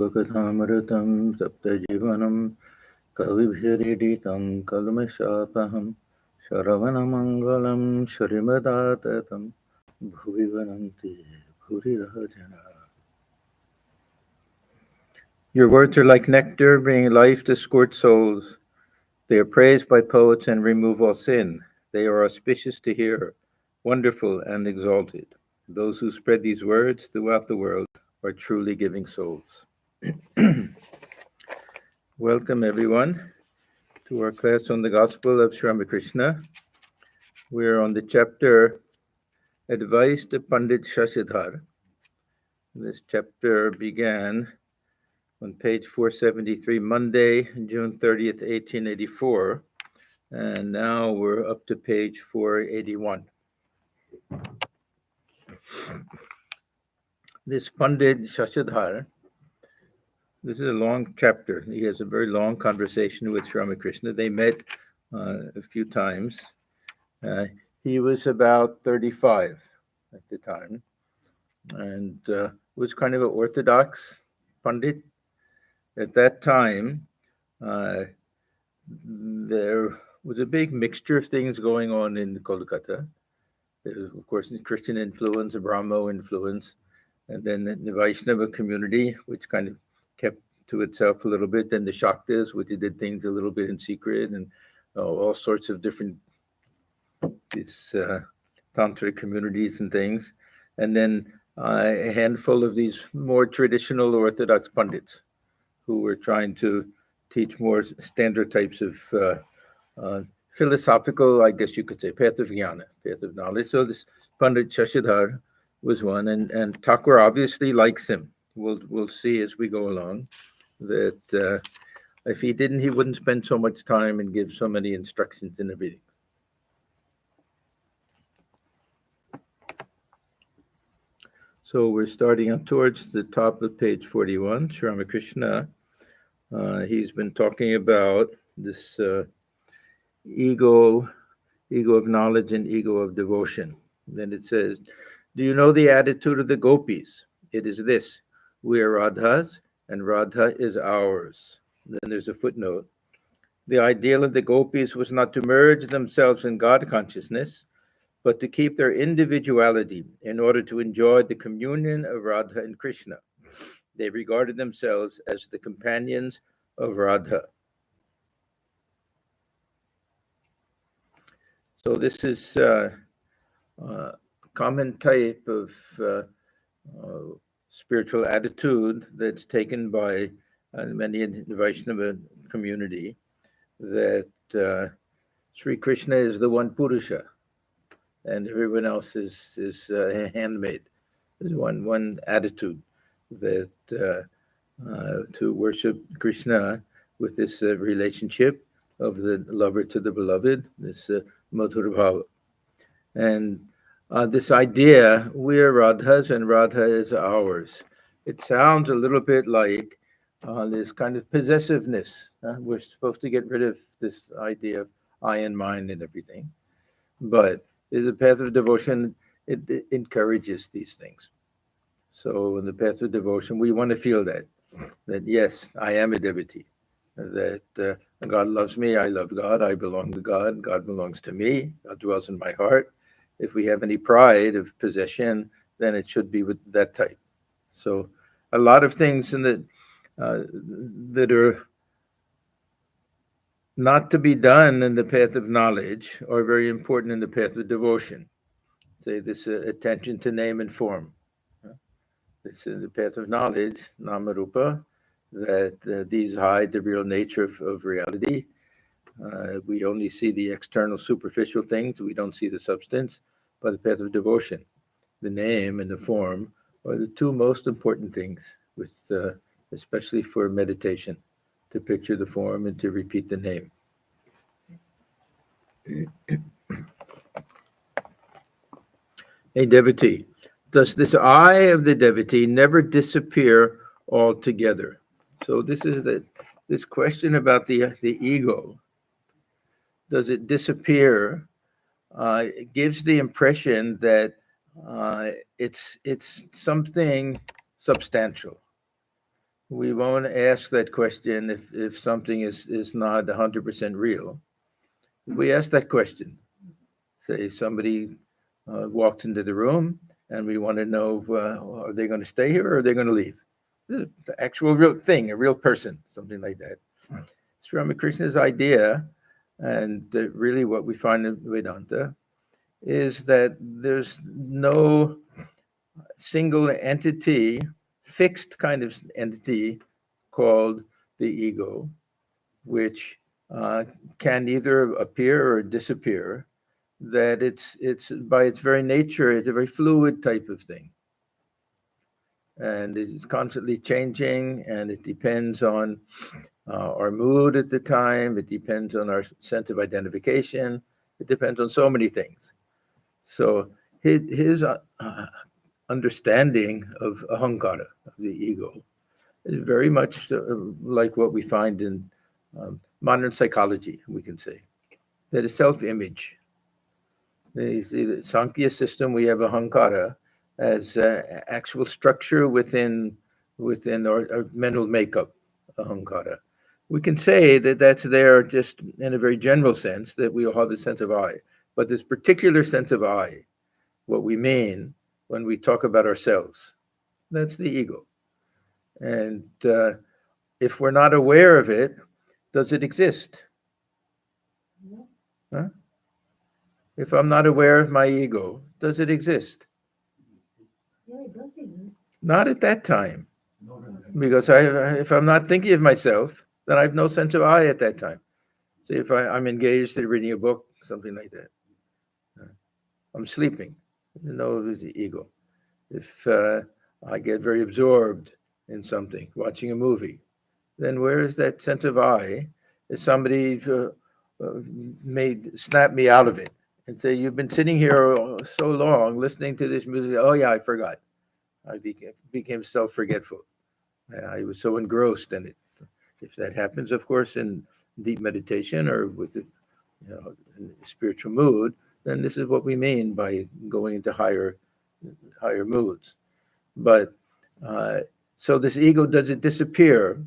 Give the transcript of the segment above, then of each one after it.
Bhagavatamritam saptajivanam kavibhiriditam kalmashapaham Shravanamangalam Shrimadatam Bhuvivananti Bhurirajana. Your words are like nectar, bringing life to scorched souls. They are praised by poets and remove all sin. They are auspicious to hear, wonderful and exalted. Those who spread these words throughout the world are truly giving souls. Welcome, everyone, to our class on the Gospel of Ramakrishna. We're on the chapter Advice to Pandit Shashadhar. This chapter began on page 473, Monday, June 30th, 1884, and now we're up to page 481. This Pandit Shashadhar, this is a long chapter. He has a very long conversation with Ramakrishna. They met a few times. He was about 35 at the time, and was kind of an orthodox Pandit. At that time, there was a big mixture of things going on in Kolkata. There was, of course, Christian influence, Brahmo influence, and then the Vaishnava community, which kind of kept to itself a little bit. Then the Shaktas, which did things a little bit in secret, and all sorts of different these tantric communities and things. And then a handful of these more traditional Orthodox pundits who were trying to teach more standard types of philosophical, I guess you could say, path of jnana, path of knowledge. So this Pandit Shashadhar was one, and Thakur obviously likes him. We'll see as we go along that if he didn't, he wouldn't spend so much time and give so many instructions and everything. So we're starting up towards the top of page 41, Sri Ramakrishna. He's been talking about this ego of knowledge and ego of devotion. Then it says, do you know the attitude of the gopis? It is this: we are Radha's and Radha is ours. Then there's a footnote. The ideal of the gopis was not to merge themselves in God consciousness, but to keep their individuality in order to enjoy the communion of Radha and Krishna. They regarded themselves as the companions of Radha. So this is a common type of spiritual attitude that's taken by many in the Vaishnava community, that Sri Krishna is the one Purusha, and everyone else is a handmaid. There's one attitude that to worship Krishna with this relationship of the lover to the beloved, this Madhura Bhava. And this idea, we're Radha's and Radha is ours. It sounds a little bit like this kind of possessiveness. We're supposed to get rid of this idea of I and mine and everything. But there's a path of devotion, it encourages these things. So in the path of devotion, we want to feel that yes, I am a devotee, that God loves me, I love God, I belong to God, God belongs to me, God dwells in my heart. If we have any pride of possession, then it should be with that type. So a lot of things in the that are not to be done in the path of knowledge are very important in the path of devotion. Say this attention to name and form. This is the path of knowledge, Namarupa, that these hide the real nature of reality. We only see the external superficial things. We don't see the substance. But the path of devotion, the name and the form, are the two most important things, with especially for meditation, to picture the form and to repeat the name. A devotee. Does this I of the devotee never disappear altogether? So this is this question about the ego. Does it disappear? It gives the impression that it's something substantial, we won't ask that question if something is not 100% real. We ask that question. Say somebody walks into the room and we want to know, are they going to stay here or are they going to leave? The actual real thing, a real person, something like that. It's Ramakrishna's idea, and really what we find in Vedanta is that there's no single entity, fixed kind of entity called the ego, which can either appear or disappear. That it's by its very nature, it's a very fluid type of thing, and it's constantly changing, and it depends on our mood at the time. It depends on our sense of identification. It depends on so many things. So his understanding of ahankara, of the ego, is very much like what we find in modern psychology, we can say. That is self-image. The Sankhya system, we have ahankara as actual structure within our mental makeup, ahankara. We can say that that's there just in a very general sense, that we all have a sense of I. But this particular sense of I, what we mean when we talk about ourselves, that's the ego. And if we're not aware of it, does it exist? Huh? If I'm not aware of my ego, does it exist? Yeah, it does exist. Not at that time. Because if I'm not thinking of myself, then I have no sense of I at that time. See, if I'm engaged in reading a book, something like that, I'm sleeping. No ego. If I get very absorbed in something, watching a movie, then where is that sense of I? If somebody snap me out of it and say, "You've been sitting here so long listening to this music." Oh yeah, I forgot. I became self-forgetful. I was so engrossed in it. If that happens, of course, in deep meditation or with in a spiritual mood, then this is what we mean by going into higher moods. But so this ego, does it disappear?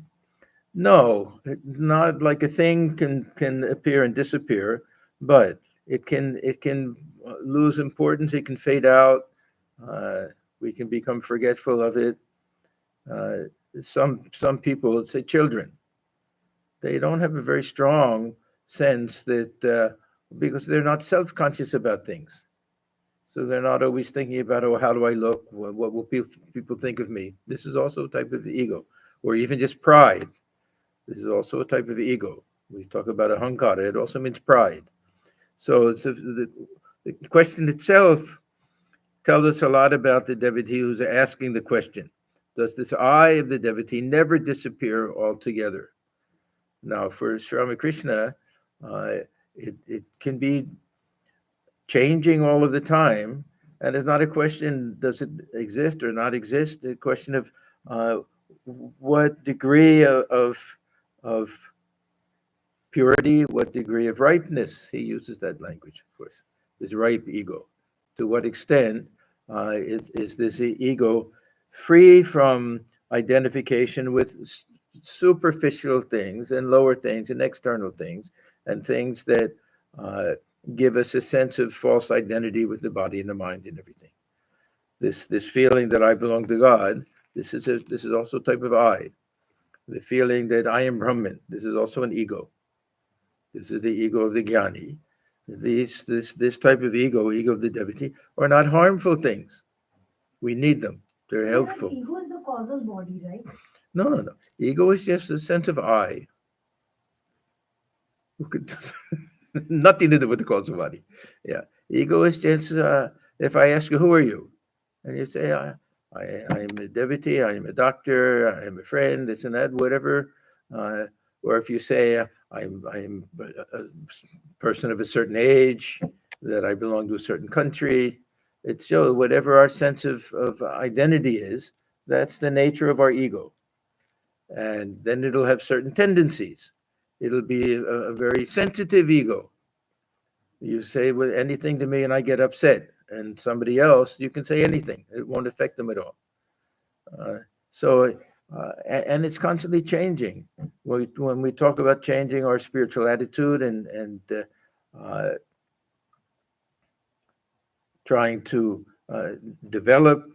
No, not like a thing can appear and disappear, but it can lose importance. It can fade out. Uh, we can become forgetful of it. Uh, some people, say children, they don't have a very strong sense that because they're not self-conscious about things. So they're not always thinking about, oh, how do I look? What will people think of me? This is also a type of ego, or even just pride. This is also a type of ego. We talk about ahankara. It also means pride. So the question itself tells us a lot about the devotee who's asking the question. Does this I of the devotee never disappear altogether? Now, for Sri Ramakrishna, uh, it can be changing all of the time. And it's not a question, does it exist or not exist? A question of uh, what degree of purity, what degree of ripeness. He uses that language, of course, this ripe ego. To what extent is this ego free from identification with superficial things and lower things and external things and things that uh, give us a sense of false identity with the body and the mind and everything. This feeling that I belong to God, this is also a type of I. The feeling that I am Brahman, this is also an ego. This is the ego of the jnani. This type of ego of the devotee, are not harmful things. We need them. They're Yeah, helpful. ego is the causal body, right? No. Ego is just a sense of I. Nothing to do with the causal body. Yeah. Ego is just, if I ask you, who are you? And you say, I am a devotee, I am a doctor, I am a friend, this and that, whatever. Uh, or if you say, I'm a person of a certain age, that I belong to a certain country, it's whatever our sense of identity is, that's the nature of our ego. And then it'll have certain tendencies. It'll be a very sensitive ego. You say with anything to me and I get upset, and somebody else, you can say anything. It won't affect them at all. Uh, so and it's constantly changing. When we talk about changing our spiritual attitude and trying to develop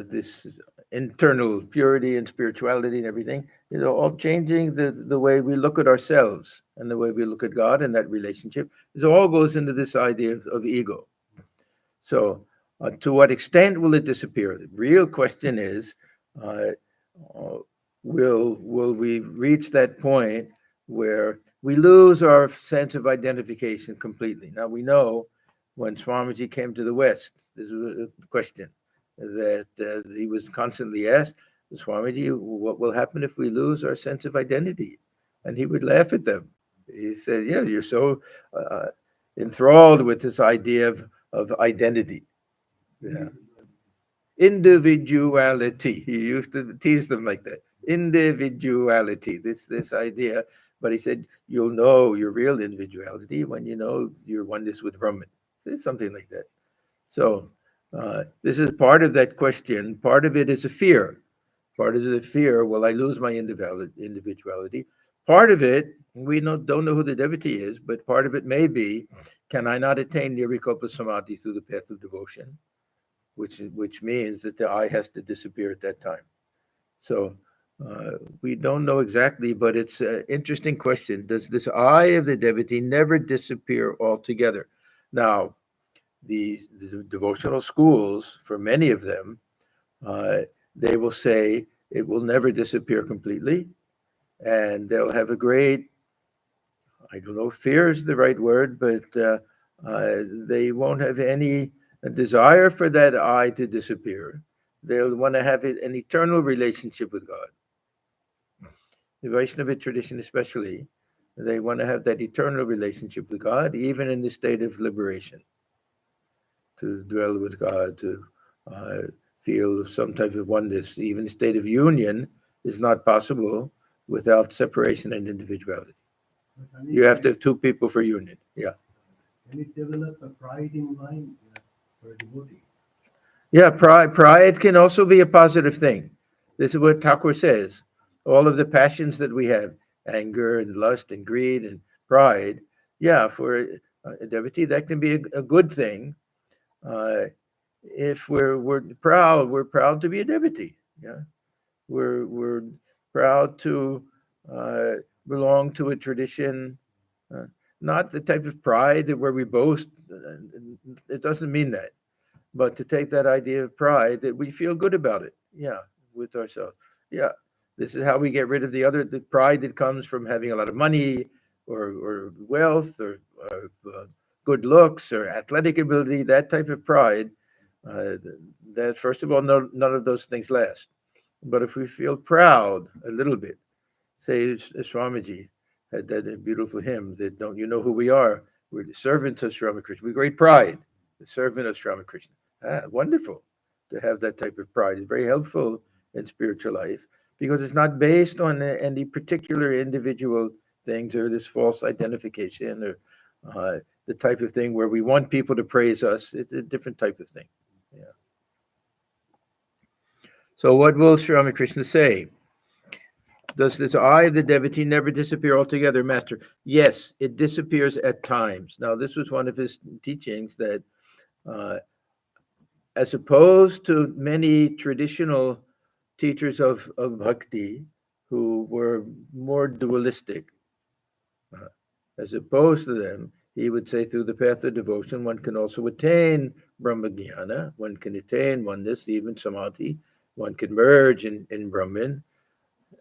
this internal purity and spirituality and everything, all changing the way we look at ourselves and the way we look at God and that relationship. This all goes into this idea of ego. So, to what extent will it disappear? The real question is, uh, uh, will we reach that point where we lose our sense of identification completely? Now we know when Swamiji came to the West, this was a question that he was constantly asked, Swamiji, what will happen if we lose our sense of identity? And he would laugh at them. He said, yeah, you're so uh, enthralled with this idea of identity. Yeah. Individuality. He used to tease them like that. Individuality. This idea. But he said, you'll know your real individuality when you know your oneness with Brahman. Something like that. So this is part of that question. Part of it is a fear. Part of the fear, will I lose my individuality? Part of it, we don't know who the devotee is, but part of it may be, can I not attain nirvikalpa samadhi through the path of devotion? Which means that the I has to disappear at that time. So we don't know exactly, but it's an interesting question. Does this I of the devotee never disappear altogether? Now, the devotional schools, for many of them, they will say it will never disappear completely, and they'll have a great, I don't know if fear is the right word, but they won't have any desire for that I to disappear. They'll want to have an eternal relationship with God. The Vaishnava tradition, especially, they want to have that eternal relationship with God, even in the state of liberation, to dwell with God, to feel some type of oneness. Even the state of union is not possible without separation and individuality. You have to have two people for union. Yeah. Can it develop a pride in mind for a devotee? Yeah, pride can also be a positive thing. This is what Thakur says. All of the passions that we have, anger and lust and greed and pride, yeah, for a devotee, that can be a good thing. If we're proud to be a devotee. Yeah, we're proud to belong to a tradition, uh, not the type of pride where we boast. It doesn't mean that, but to take that idea of pride that we feel good about it. Yeah, with ourselves. Yeah, this is how we get rid of the pride that comes from having a lot of money or wealth or good looks or athletic ability. That type of pride. Uh, that first of all, none of those things last. But if we feel proud a little bit, say Swamiji had that beautiful hymn that don't you know who we are? We're the servants of Sri Ramakrishna. With great pride, the servant of Sri Ramakrishna. Wonderful to have that type of pride. It's very helpful in spiritual life because it's not based on any particular individual things or this false identification or the type of thing where we want people to praise us. It's a different type of thing. Yeah. So what will Sri Ramakrishna say? Does this I, the devotee, never disappear altogether, Master? Yes, it disappears at times. Now, this was one of his teachings that, as opposed to many traditional teachers of bhakti who were more dualistic, uh, as opposed to them, he would say through the path of devotion, one can also attain Brahmajnana, one can attain oneness, even samadhi, one can merge in Brahman.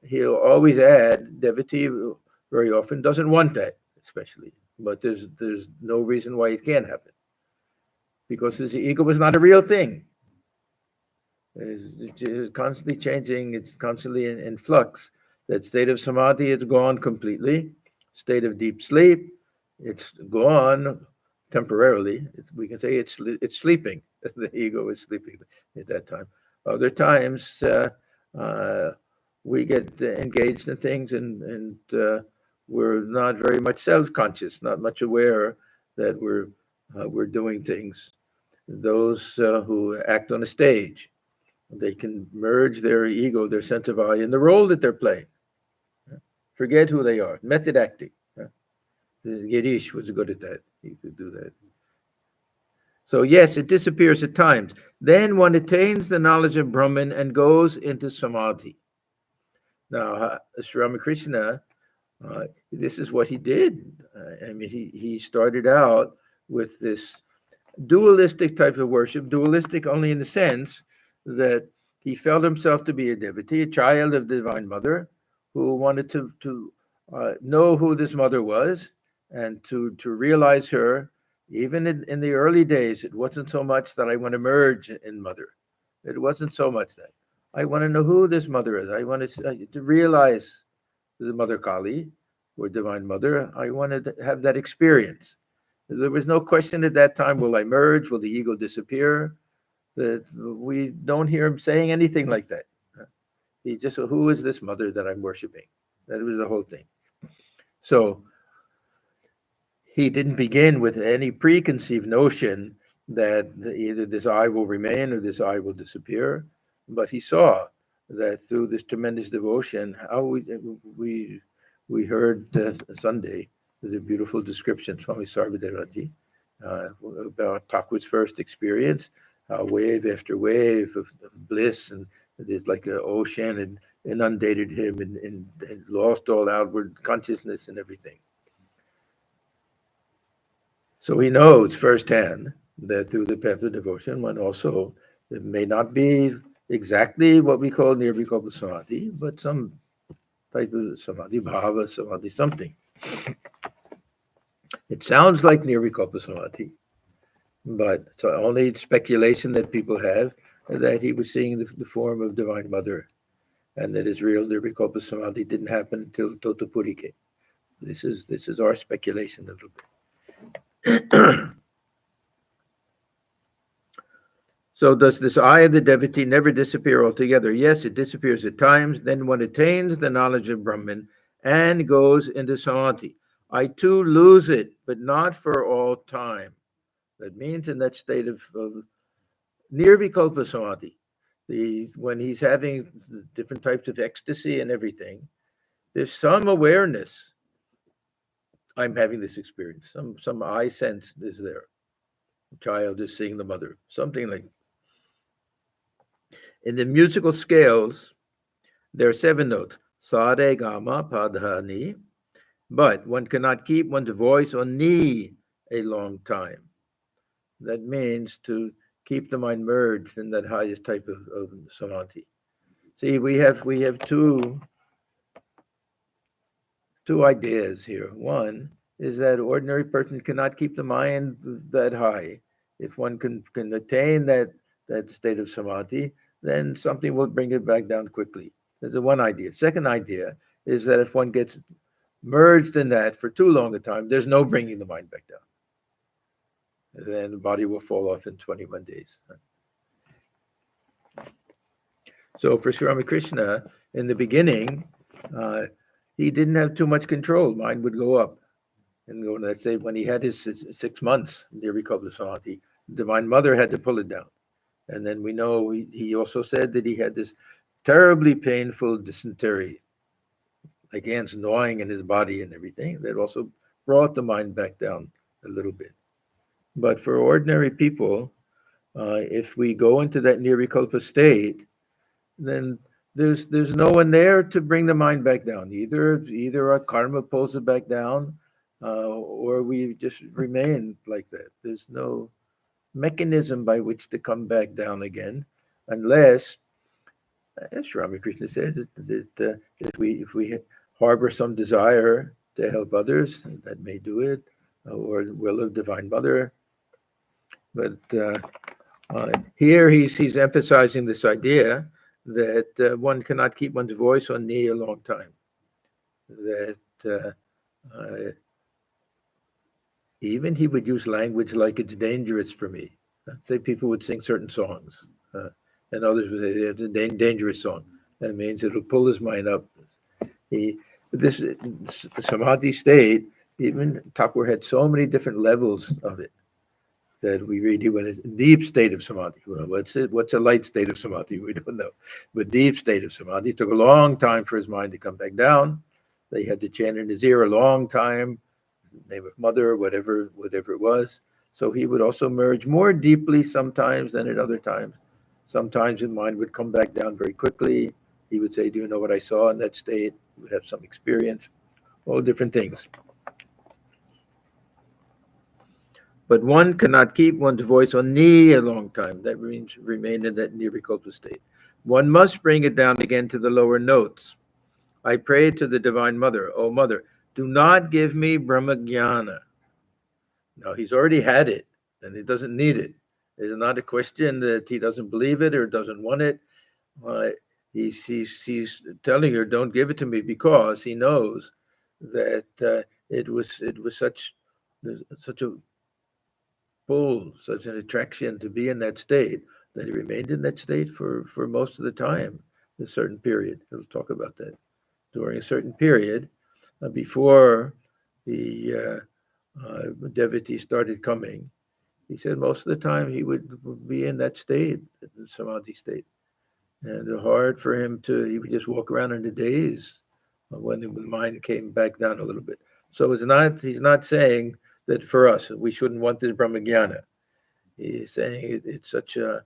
He'll always add devotee very often doesn't want that, especially. But there's no reason why it can't happen. Because his ego is not a real thing. It's constantly changing, it's constantly in flux. That state of samadhi is gone completely. State of deep sleep, it's gone temporarily. We can say it's sleeping. The ego is sleeping at that time. Other times, uh, we get engaged in things and we're not very much self-conscious, not much aware that we're doing things. Those who act on a stage, They can merge their ego, their sense of I, in the role that they're playing. Forget who they are. Method acting. Girish was good at that. He could do that. So yes, it disappears at times. Then one attains the knowledge of Brahman and goes into samadhi. Now, Sri Ramakrishna, this is what he did. I mean, he started out with this dualistic type of worship, dualistic only in the sense that he felt himself to be a devotee, a child of the Divine Mother, who wanted to know who this mother was and to realize her. Even in the early days, it wasn't so much that I want to merge in mother. It wasn't so much that. I want to know who this mother is. I want to realize the Mother Kali, or Divine Mother. I wanted to have that experience. There was no question at that time, will I merge? Will the ego disappear? That we don't hear him saying anything like that. He just, who is this mother that I'm worshiping? That was the whole thing. So he didn't begin with any preconceived notion that either this I will remain or this I will disappear. But he saw that through this tremendous devotion, how we heard Sunday, the beautiful description, Swami Sarvadaraji, about Thakur's first experience, how wave after wave of bliss, and there's like an ocean, and inundated him and lost all outward consciousness and everything. So he knows firsthand that through the path of devotion, one also, it may not be exactly what we call nirvikalpa samadhi, but some type of samadhi, bhava, samadhi, something. It sounds like nirvikalpa samadhi, but it's only speculation that people have that he was seeing the form of Divine Mother, and that his real nirvikalpa samadhi didn't happen until Totapuri came. This is our speculation a little bit. So does this I of the devotee never disappear altogether? Yes, it disappears at times. Then one attains the knowledge of Brahman and goes into samadhi. I too lose it, but not for all time. That means in that state of nirvikalpa samadhi, when he's having different types of ecstasy and everything, there's some awareness. I'm having this experience. Some I sense is there. The child is seeing the mother. Something like. In the musical scales, there are 7 notes. Sa, re, ga, ma, pa, dha, ni. But one cannot keep one's voice on ni a long time. That means to keep the mind merged in that highest type of samadhi. See, we have two ideas here. One is that ordinary person cannot keep the mind that high. If one can attain that state of samadhi, then something will bring it back down quickly. There's the one idea. Second idea is that if one gets merged in that for too long a time, there's no bringing the mind back down. Then the body will fall off in 21 days. So for Sri Ramakrishna, in the beginning, he didn't have too much control. Mind would go up and go. Let's say when he had his 6 months nirvikalpa samadhi, Divine Mother had to pull it down. And then we know he also said that he had this terribly painful dysentery, like ants gnawing in his body and everything. That also brought the mind back down a little bit. But for ordinary people, if we go into that nirvikalpa state, then there's no one there to bring the mind back down. Either our karma pulls it back down, or we just remain like that. There's no mechanism by which to come back down again, unless, as Ramakrishna says, that if we harbor some desire to help others, that may do it, or the will of Divine Mother. But here he's emphasizing this idea that one cannot keep one's voice on ni a long time. That even he would use language like it's dangerous for me. Say people would sing certain songs, and others would say it's a dangerous song. That means it'll pull his mind up. This samadhi state, even Thakur had so many different levels of it. that we really went in a deep state of samadhi. Well, what's a light state of samadhi? We don't know. But deep state of samadhi. It took a long time for his mind to come back down. They had to chant in his ear a long time, name of mother, whatever it was. So he would also merge more deeply sometimes than at other times. Sometimes his mind would come back down very quickly. He would say, do you know what I saw in that state? He would have some experience, all different things. But one cannot keep one's voice on ni a long time. That means remain in that nirvikalpa state. One must bring it down again to the lower notes. I pray to the Divine Mother, O Mother, do not give me Brahmajnana. Now, he's already had it, and he doesn't need it. It's not a question that he doesn't believe it or doesn't want it. He's telling her, don't give it to me, because he knows that it was such a pull, such an attraction to be in that state, that he remained in that state for most of the time, a certain period. He'll talk about that. During a certain period, before the devotee started coming, he said most of the time he would be in that state, the samadhi state. And hard for him he would just walk around in a daze when the mind came back down a little bit. So he's not saying that for us, we shouldn't want this Brahmajnana. He's saying it's such an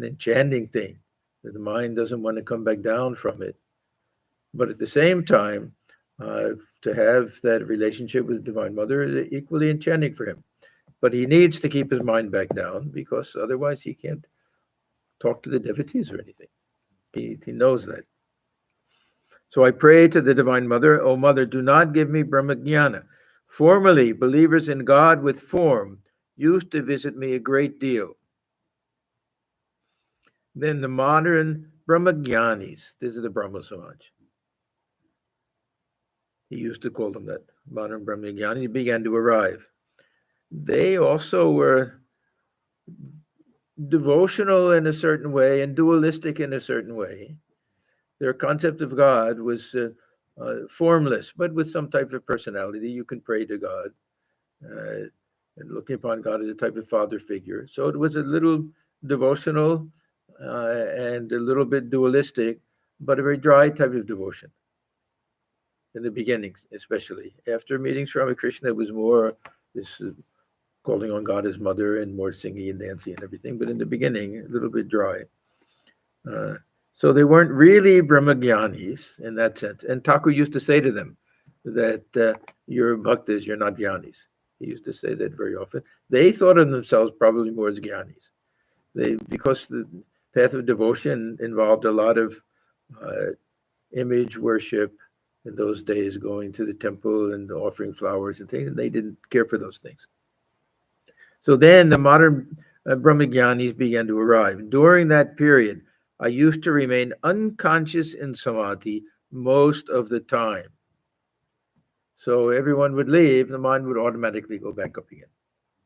enchanting thing that the mind doesn't want to come back down from it. But at the same time, to have that relationship with the Divine Mother is equally enchanting for him. But he needs to keep his mind back down, because otherwise he can't talk to the devotees or anything. He knows that. So I pray to the Divine Mother, O Mother, do not give me Brahmajnana. Formerly, believers in God with form used to visit me a great deal. Then the modern Brahmajnanis, this is the Brahma Samaj, he used to call them that, modern Brahmajnanis, began to arrive. They also were devotional in a certain way and dualistic in a certain way. Their concept of God was formless, but with some type of personality. You can pray to God, and looking upon God as a type of father figure. So it was a little devotional and a little bit dualistic, but a very dry type of devotion. In the beginning, especially. After meeting Ramakrishna, it was more this calling on God as mother and more singing and dancing and everything. But in the beginning, a little bit dry. So they weren't really Brahmajnanis in that sense. And Thakur used to say to them that you're bhaktas, you're not jnanis. He used to say that very often. They thought of themselves probably more as jnanis. Because the path of devotion involved a lot of image worship in those days, going to the temple and offering flowers and things, and they didn't care for those things. So then the modern Brahmajnanis began to arrive. During that period, I used to remain unconscious in samadhi most of the time. So everyone would leave, the mind would automatically go back up again.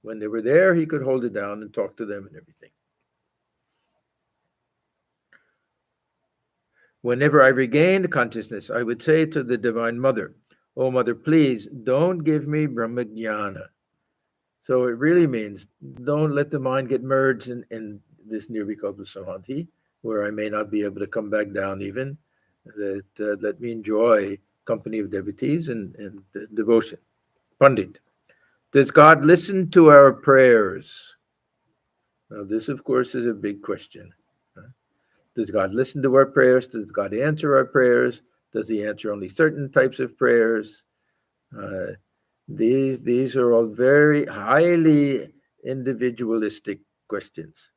When they were there, he could hold it down and talk to them and everything. Whenever I regained consciousness, I would say to the Divine Mother, "Oh, Mother, please don't give me Brahmajnana." So it really means don't let the mind get merged in this nirvikalpa samadhi, where I may not be able to come back down even. That let me enjoy company of devotees and devotion. Pandit, does God listen to our prayers? Now, this, of course, is a big question. Does God listen to our prayers? Does God answer our prayers? Does he answer only certain types of prayers? These are all very highly individualistic questions.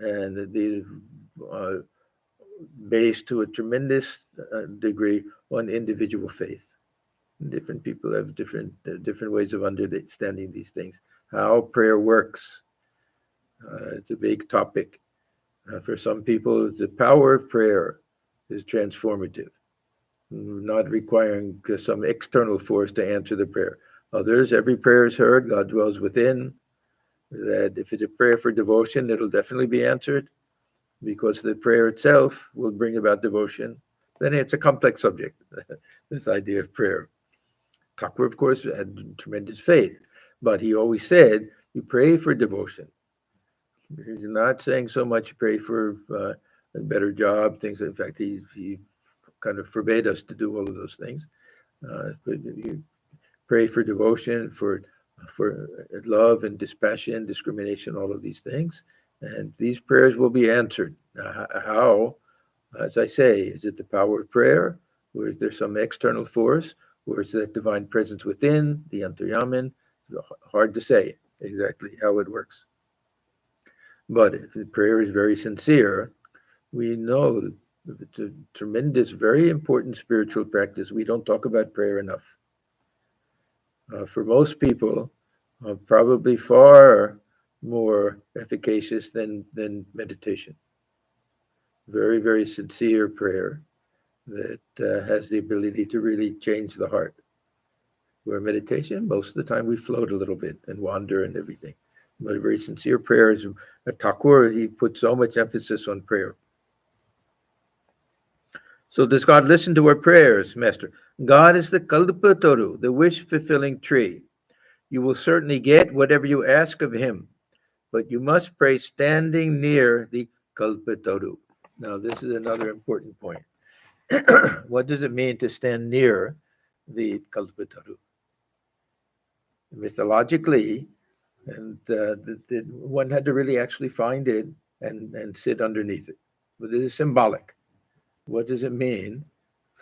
And these are based to a tremendous degree on individual faith. Different people have different ways of understanding these things. How prayer works. It's a big topic. For some people, the power of prayer is transformative, not requiring some external force to answer the prayer. Others, every prayer is heard, God dwells within. That if it's a prayer for devotion, it'll definitely be answered, because the prayer itself will bring about devotion. Then it's a complex subject, this idea of prayer. Thakur, of course, had tremendous faith, but he always said, We pray for devotion. He's not saying so much pray for a better job, things. In fact, he kind of forbade us to do all of those things. But you pray for devotion, for love and dispassion, discrimination, all of these things, and these prayers will be answered. How? As I say, is it the power of prayer, or is there some external force, or is that divine presence within, the Antaryamin? Hard to say exactly how it works. But if the prayer is very sincere, we know that it's a tremendous, very important spiritual practice. We don't talk about prayer enough. For most people, probably far more efficacious than meditation. Very, very sincere prayer that has the ability to really change the heart. Where meditation, most of the time we float a little bit and wander and everything. But a very sincere prayer is a Thakur. He put so much emphasis on prayer. So does God listen to our prayers, Master? God is the Kalpataru, the wish-fulfilling tree. You will certainly get whatever you ask of him, but you must pray standing near the Kalpataru. Now, this is another important point. What does it mean to stand near the Kalpataru? Mythologically, and one had to really actually find it and sit underneath it. But it is symbolic. What does it mean?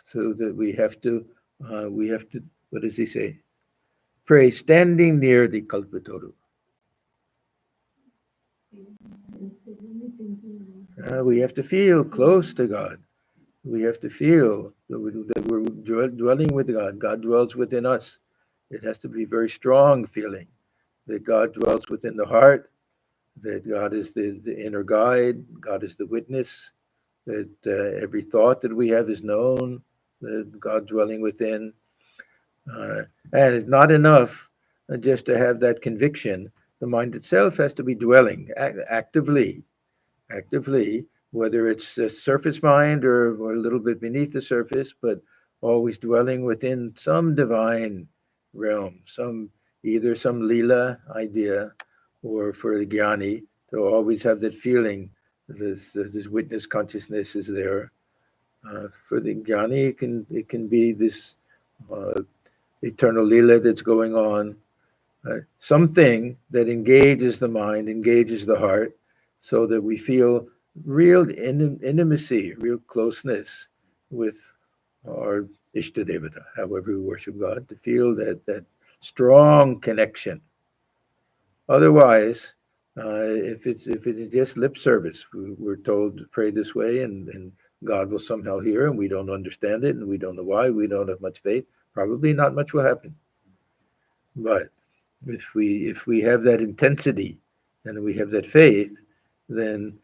So that we have to, what does he say? Pray standing near the Kalpataru. We have to feel close to God. We have to feel that we're dwelling with God. God dwells within us. It has to be a very strong feeling that God dwells within the heart, that God is the inner guide, God is the witness, that every thought that we have is known, that God dwelling within. And it's not enough just to have that conviction. The mind itself has to be dwelling actively, whether it's a surface mind or a little bit beneath the surface, but always dwelling within some divine realm, either some lila idea, or for the jnani to always have that feeling this witness consciousness is there. For the jnani, it can be this eternal lila that's going on, something that engages the mind, engages the heart, so that we feel real intimacy, real closeness with our Ishtadevata, however we worship God, to feel that strong connection. Otherwise, if it's just lip service, we're told to pray this way, and God will somehow hear, and we don't understand it, and we don't know why, we don't have much faith, probably not much will happen. But if we have that intensity and we have that faith, then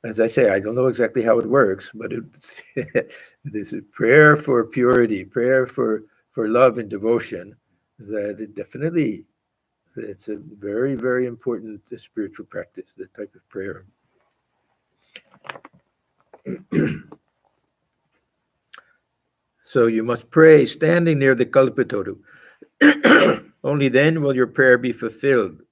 as I say, I don't know exactly how it works, but it's this is prayer for purity, prayer for love and devotion, that it definitely, it's a very, very important spiritual practice, that type of prayer. So you must pray standing near the Kalpataru. Only then will your prayer be fulfilled.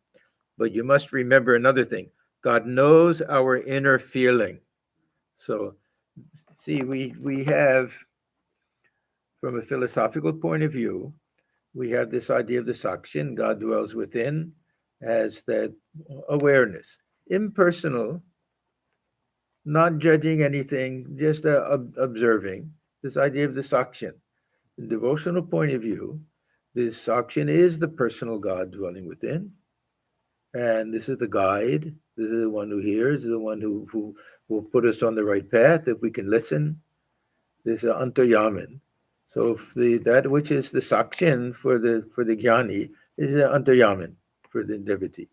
But you must remember another thing. God knows our inner feeling. So, see, we have, from a philosophical point of view, we have this idea of the sakshin, God dwells within, as that awareness, impersonal, not judging anything, just observing, this idea of the sakshin. From a devotional point of view, this sakshin is the personal God dwelling within. And this is the guide. This is the one who hears, the one who will put us on the right path if we can listen. This is Antaryamin. So if that which is the sakshin for the jnani is the Antaryamin for the devotee.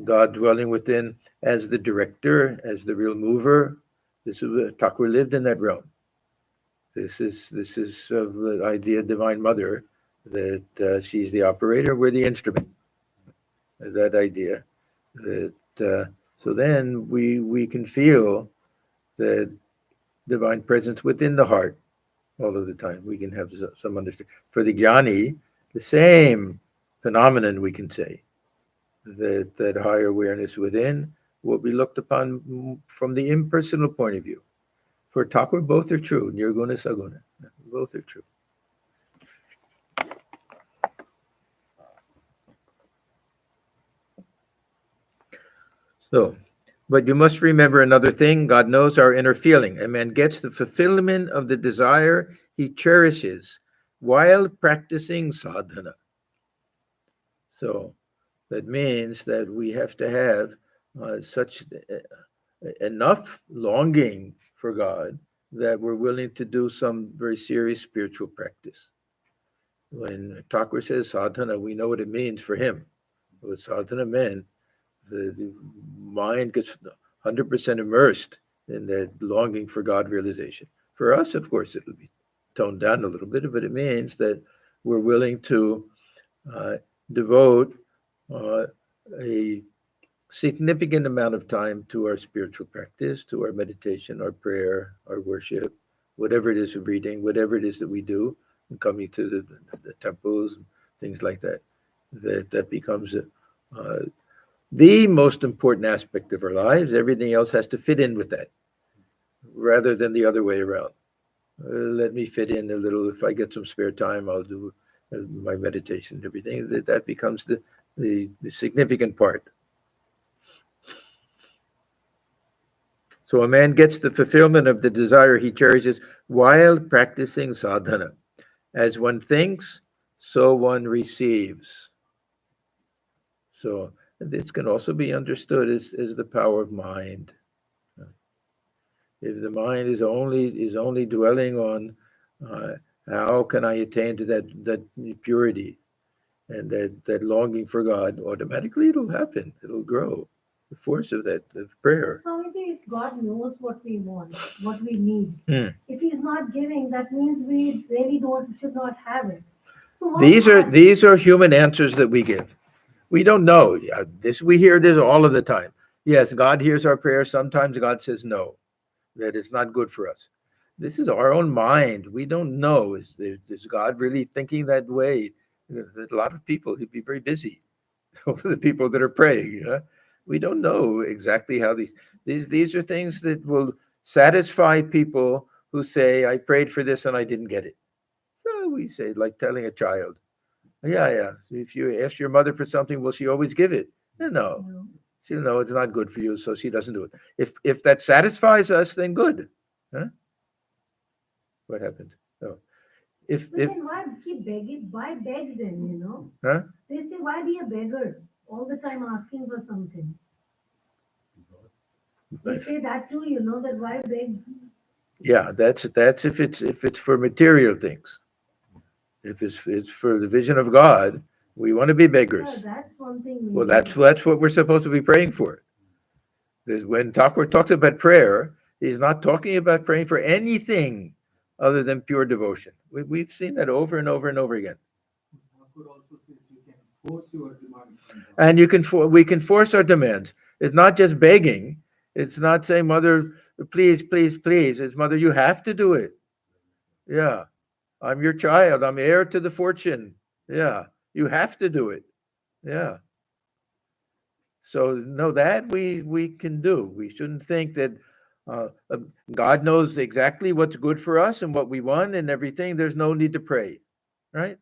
God dwelling within as the director, as the real mover. This is Thakur lived in that realm. This is the idea of Divine Mother, that she's the operator, we're the instrument. That idea, that so then we can feel the divine presence within the heart all of the time. We can have some understanding. For the jnani, the same phenomenon, we can say. that higher awareness within will be looked upon from the impersonal point of view. For Thakur, both are true. Nirguna, Saguna, both are true. So, but you must remember another thing. God knows our inner feeling. A man gets the fulfillment of the desire he cherishes while practicing sadhana. So that means that we have to have such enough longing for God that we're willing to do some very serious spiritual practice. When Thakur says sadhana, we know what it means for him. What sadhana meant, the mind gets 100% immersed in that longing for God realization. For us, of course, it'll be toned down a little bit, but it means that we're willing to devote a significant amount of time to our spiritual practice, to our meditation, our prayer, our worship, whatever it is of reading, whatever it is that we do, and coming to the temples and things like that. That becomes the most important aspect of our lives. Everything else has to fit in with that, rather than the other way around. Let me fit in a little. If I get some spare time, I'll do my meditation and everything. That becomes the significant part. So a man gets the fulfillment of the desire he cherishes while practicing sadhana. As one thinks, so one receives. So this can also be understood as the power of mind. If the mind is only dwelling on how can I attain to that purity and that longing for God, automatically it'll happen. It'll grow. The force of that of prayer. Swamiji, if God knows what we want, what we need, if He's not giving, that means we really should not have it. So why ask? These are human answers that we give. We don't know. We hear this all of the time. Yes, God hears our prayer. Sometimes God says no, that it's not good for us. This is our own mind. We don't know. Is God really thinking that way? A lot of people, he'd be very busy. Those are the people that are praying. We don't know exactly how these are things that will satisfy people who say, I prayed for this and I didn't get it. So we say, like telling a child, yeah. If you ask your mother for something, will she always give it? No. No. She'll know it's not good for you, so she doesn't do it. If that satisfies us, then good. Huh? What happened? Oh. But then why keep begging? Why beg then, Huh? They say, why be a beggar all the time asking for something? They say that too, that why beg? Yeah, that's if it's for material things. If it's for the vision of God, we want to be Yeah, beggars. that's one thing. Well, maybe. that's what we're supposed to be praying for. When Thakur talks about prayer, he's not talking about praying for anything other than pure devotion. We've seen that over and over and over again. Thakur also says you can force your demand on God. And we can force our demands. It's not just begging. It's not saying, Mother, please. It's Mother, you have to do it. Yeah. I'm your child. I'm heir to the fortune. Yeah. You have to do it. Yeah. So no, that we can do. We shouldn't think that God knows exactly what's good for us and what we want and everything. There's no need to pray, right?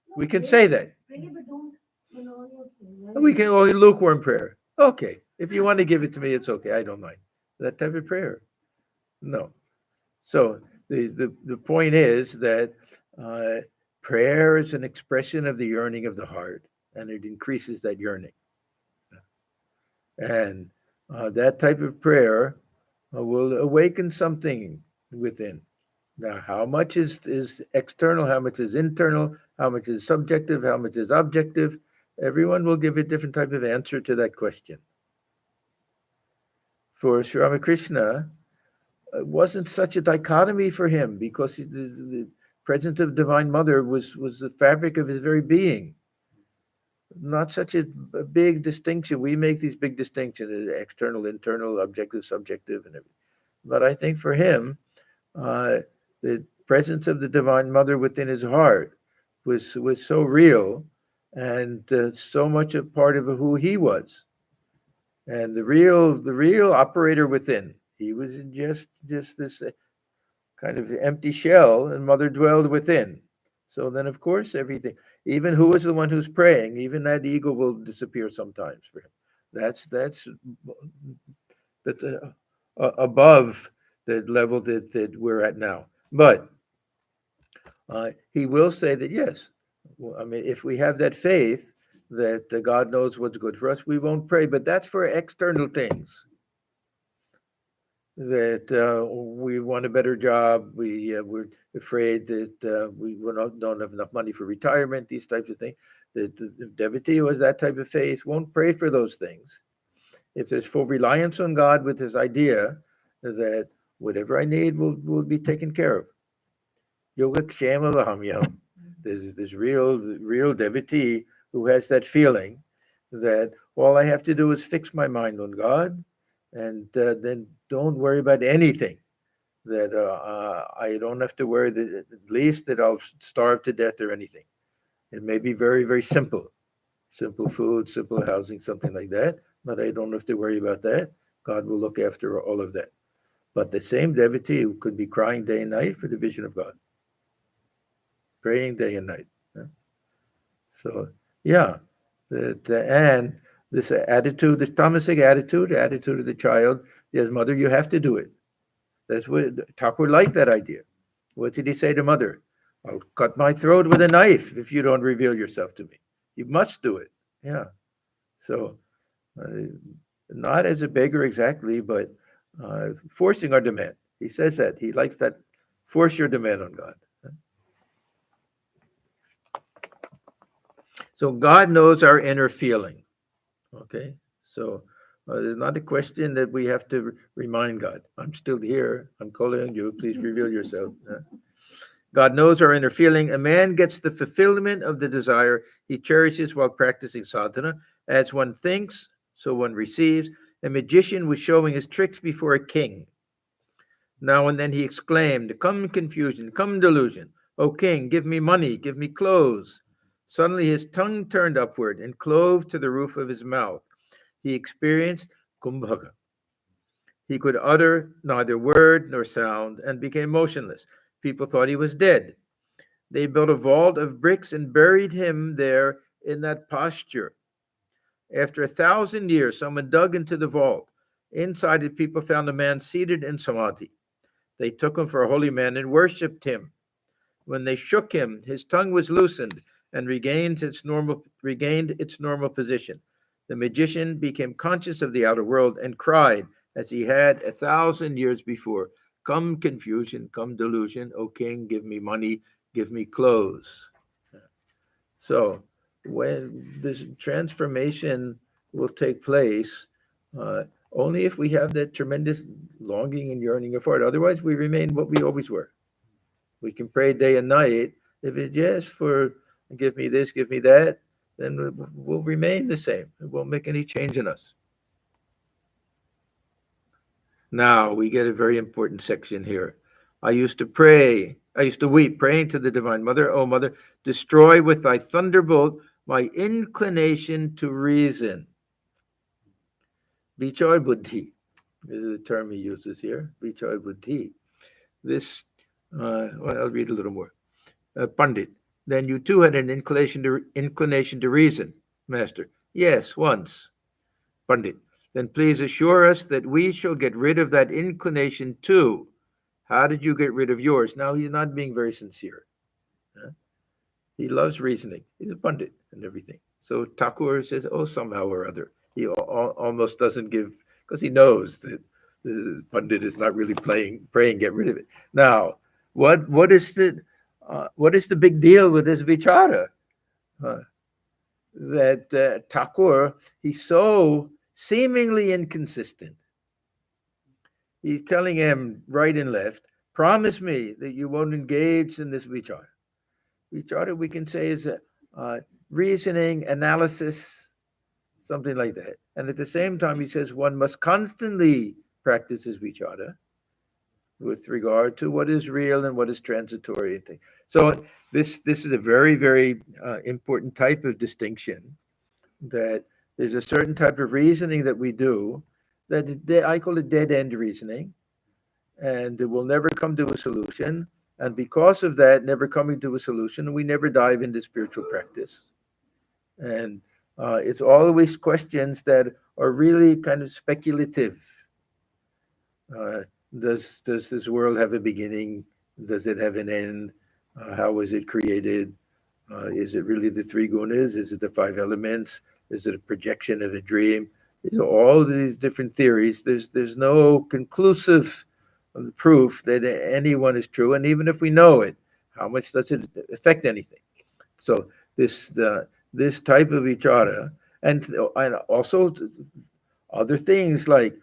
No, We can pray- say that. Pray, but don't, We can lukewarm prayer. Okay, if you want to give it to me, it's okay. I don't mind that type of prayer. No. So the point is that prayer is an expression of the yearning of the heart, and it increases that yearning. And that type of prayer will awaken something within. Now, how much is external, how much is internal, how much is subjective, how much is objective? Everyone will give a different type of answer to that question. For Sri Ramakrishna, it wasn't such a dichotomy for him because the presence of Divine Mother was the fabric of his very being. Not such a big distinction. We make these big distinctions: external, internal, objective, subjective, and everything. But I think for him, the presence of the Divine Mother within his heart was so real, and so much a part of who he was. And the real operator within, he was just this kind of empty shell, and mother dwelled within. So then, of course, everything, even who is the one who's praying, even that ego will disappear sometimes for him. That's above the level that we're at now. But he will say that, yes, I mean, if we have that faith that God knows what's good for us, we won't pray. But that's for external things. That we want a better job, we're afraid that we don't have enough money for retirement, these types of things. The devotee who has that type of faith won't pray for those things. If there's full reliance on God with this idea that whatever I need will be taken care of. Yogakshema lahamyam. There's this real devotee who has that feeling that all I have to do is fix my mind on God, and then don't worry about anything. That I don't have to worry that at least that I'll starve to death or anything. It may be very, very simple food, simple housing, something like that, but I don't have to worry about that. God will look after all of that. But the same devotee who could be crying day and night for the vision of God, praying day and night. So yeah, and this attitude, this tamasic attitude of the child, yes, mother, you have to do it. That's what Thakur liked, that idea. What did he say to mother? I'll cut my throat with a knife if you don't reveal yourself to me. You must do it. Yeah. So not as a beggar exactly, but forcing our demand. He says that. He likes that. Force your demand on God. So God knows our inner feeling. Okay, so there's not a question that we have to remind God. I'm still here. I'm calling on you. Please reveal yourself. God knows our inner feeling. A man gets the fulfillment of the desire he cherishes while practicing sadhana. As one thinks, so one receives. A magician was showing his tricks before a king. Now and then he exclaimed, "Come confusion, come delusion. O king, give me money, give me clothes." Suddenly his tongue turned upward and clove to the roof of his mouth. He experienced kumbhaka. He could utter neither word nor sound and became motionless. People thought he was dead. They built a vault of bricks and buried him there in that posture. After 1,000 years, someone dug into the vault. Inside it, people found a man seated in samadhi. They took him for a holy man and worshipped him. When they shook him, his tongue was loosened and regained its normal position. The magician became conscious of the outer world and cried, as he had 1,000 years before, "Come confusion, come delusion, O king, give me money, give me clothes." So when this transformation will take place, only if we have that tremendous longing and yearning for it. Otherwise, we remain what we always were. We can pray day and night. If it's just for give me this, give me that, then we'll remain the same. It won't make any change in us. Now we get a very important section here. I used to weep, praying to the Divine Mother, "O Mother, destroy with thy thunderbolt my inclination to reason." Vichar buddhi is the term he uses here. Vichar buddhi. This, well, I'll read a little more. Pandit, then you too had an inclination to reason, Master. Yes, once. Pandit, then please assure us that we shall get rid of that inclination too. How did you get rid of yours? Now he's not being very sincere. He loves reasoning. He's a Pandit and everything. So Thakur says, oh, somehow or other. He almost doesn't give, because he knows that the Pandit is not really praying, get rid of it. Now, what is the big deal with this vichara? That Thakur, he's so seemingly inconsistent. He's telling him right and left, promise me that you won't engage in this vichara. Vichara, we can say, is reasoning, analysis, something like that. And at the same time, he says one must constantly practice his vichara. with regard to what is real and what is transitory. So this is a very, very important type of distinction, that there's a certain type of reasoning that we do that I call it dead end reasoning, and it will never come to a solution. And because of that, never coming to a solution, we never dive into spiritual practice. And it's always questions that are really kind of speculative. Does this world have a beginning? Does it have an end? How was it created? Is it really the three gunas? Is it the five elements? Is it a projection of a dream? These are all these different theories. There's no conclusive proof that any one is true. And even if we know it, how much does it affect anything? So this type of vichara, and also other things like,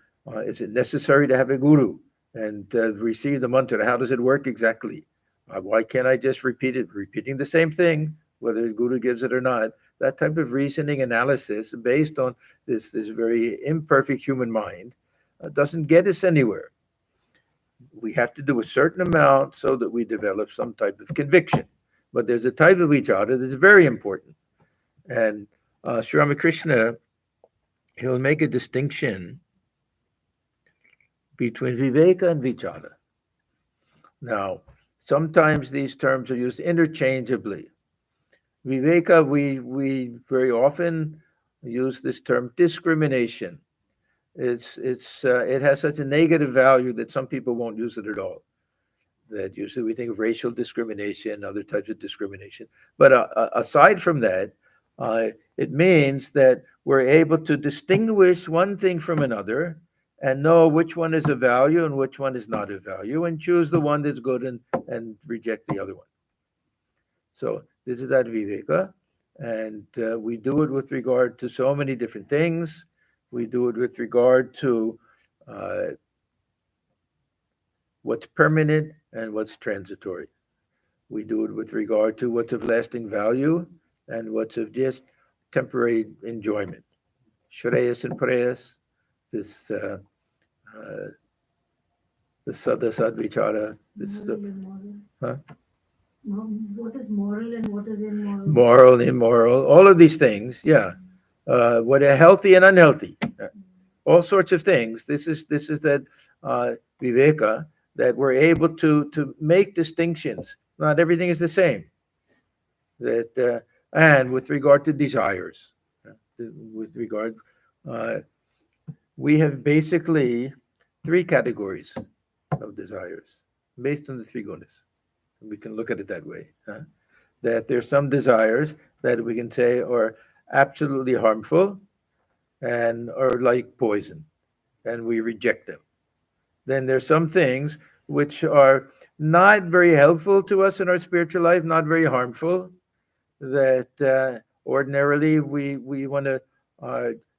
is it necessary to have a guru and receive the mantra? How does it work exactly? Why can't I just repeat it, repeating the same thing, whether the guru gives it or not? That type of reasoning analysis based on this very imperfect human mind doesn't get us anywhere. We have to do a certain amount so that we develop some type of conviction. But there's a type of vichara that's very important. And Sri Ramakrishna, he'll make a distinction between viveka and vichara. Now, sometimes these terms are used interchangeably. Viveka, we very often use this term discrimination. It has such a negative value that some people won't use it at all. That usually we think of racial discrimination, other types of discrimination. But aside from that, it means that we're able to distinguish one thing from another and know which one is a value and which one is not a value, and choose the one that's good and reject the other one. So this is that viveka, and we do it with regard to so many different things. We do it with regard to what's permanent and what's transitory. We do it with regard to what's of lasting value and what's of just temporary enjoyment. Shreyas and prayas, this the sadvichara, this huh? What is moral and what is immoral? Moral, immoral, all of these things, yeah. What are healthy and unhealthy, all sorts of things. This is that viveka, that we're able to make distinctions. Not everything is the same. That and with regard to desires, we have basically three categories of desires based on the three gunas. We can look at it that way. That there's some desires that we can say are absolutely harmful and are like poison, and we reject them. Then there's some things which are not very helpful to us in our spiritual life, not very harmful, that ordinarily we want to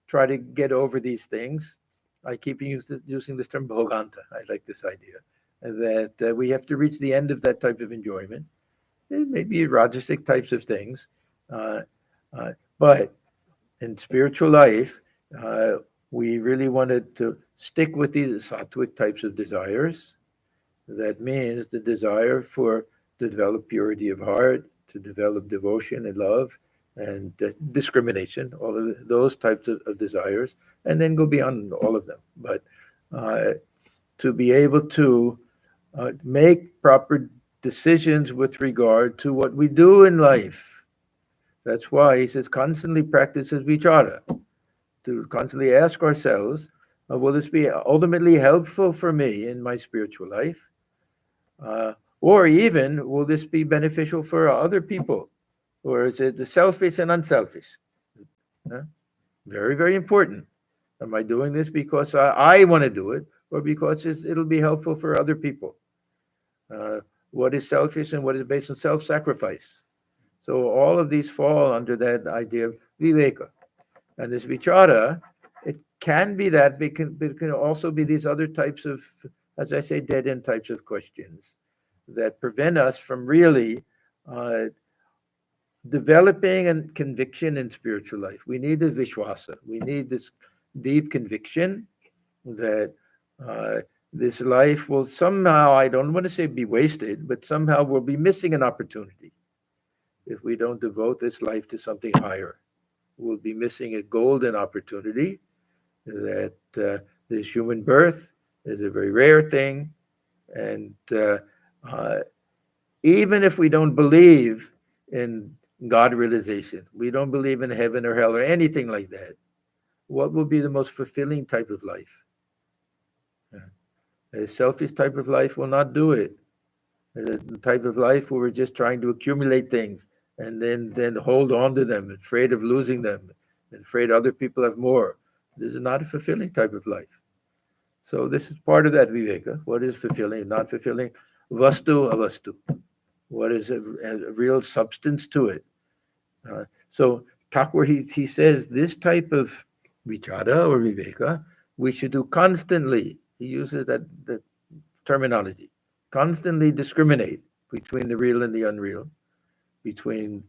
try to get over these things. I keep using this term bhoganta. I like this idea that we have to reach the end of that type of enjoyment. It may be rajasic types of things, but in spiritual life, we really wanted to stick with these sattvic types of desires. That means the desire to develop purity of heart, to develop devotion and love, and discrimination, all of those types of desires, and then go beyond all of them. But to be able to make proper decisions with regard to what we do in life. That's why he says constantly practice vichara, to constantly ask ourselves, will this be ultimately helpful for me in my spiritual life? Or even, will this be beneficial for other people? Or is it selfish and unselfish? Very, very important. Am I doing this because I want to do it, or because it'll be helpful for other people? What is selfish and what is based on self-sacrifice? So all of these fall under that idea of viveka. And this vichara, it can be that, but it can also be these other types of, as I say, dead-end types of questions that prevent us from really developing a conviction in spiritual life. We need this vishwasa. We need this deep conviction that this life will somehow, I don't want to say be wasted, but somehow we'll be missing an opportunity if we don't devote this life to something higher. We'll be missing a golden opportunity that this human birth is a very rare thing. And even if we don't believe in God realization, we don't believe in heaven or hell or anything like that, what will be the most fulfilling type of life? A selfish type of life will not do it. The type of life where we're just trying to accumulate things and then hold on to them, afraid of losing them, and afraid other people have more. This is not a fulfilling type of life. So this is part of that viveka. What is fulfilling, not fulfilling? Vastu, avastu. What is a real substance to it? So Thakur, he says this type of vichara or viveka we should do constantly. He uses that terminology. Constantly discriminate between the real and the unreal, between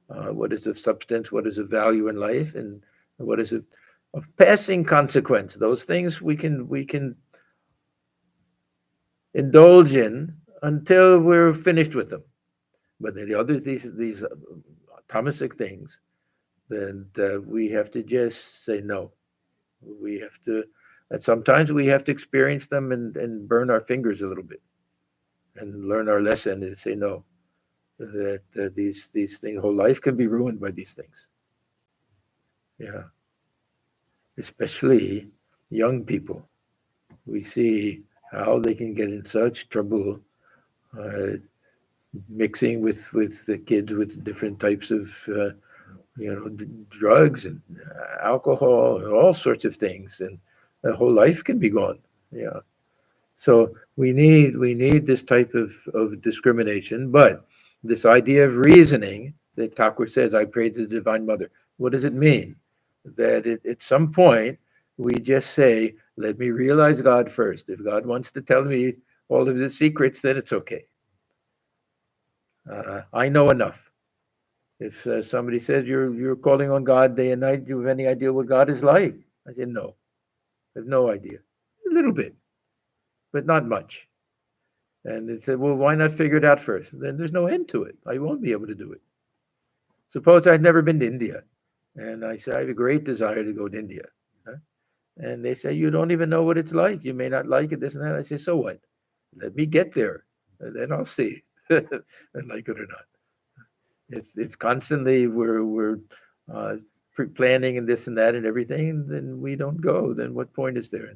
what is of substance, what is of value in life, and what is of passing consequence. Those things we can indulge in until we're finished with them. But then the others, these tamasic things, then we have to just say no. We have to, and sometimes we have to experience them and burn our fingers a little bit and learn our lesson and say no. That these things, whole life can be ruined by these things. Yeah. Especially young people. We see how they can get in such trouble mixing with the kids with different types of drugs and alcohol and all sorts of things, and the whole life can be gone. Yeah. So we need this type of discrimination, but this idea of reasoning that Thakur says, I pray to the Divine Mother. What does it mean? That at some point we just say, let me realize God first. If God wants to tell me all of the secrets, then it's okay. I know enough. If somebody says you're calling on God day and night, do you have any idea what God is like? I said, no, I have no idea. A little bit, but not much. And they said, well, why not figure it out first? Then there's no end to it. I won't be able to do it. Suppose I'd never been to India. And I say, I have a great desire to go to India. Huh? And they say, you don't even know what it's like. You may not like it, this and that. I say, so what? Let me get there. And then I'll see if I like it or not. If constantly we're planning and this and that and everything, then we don't go. Then what point is there?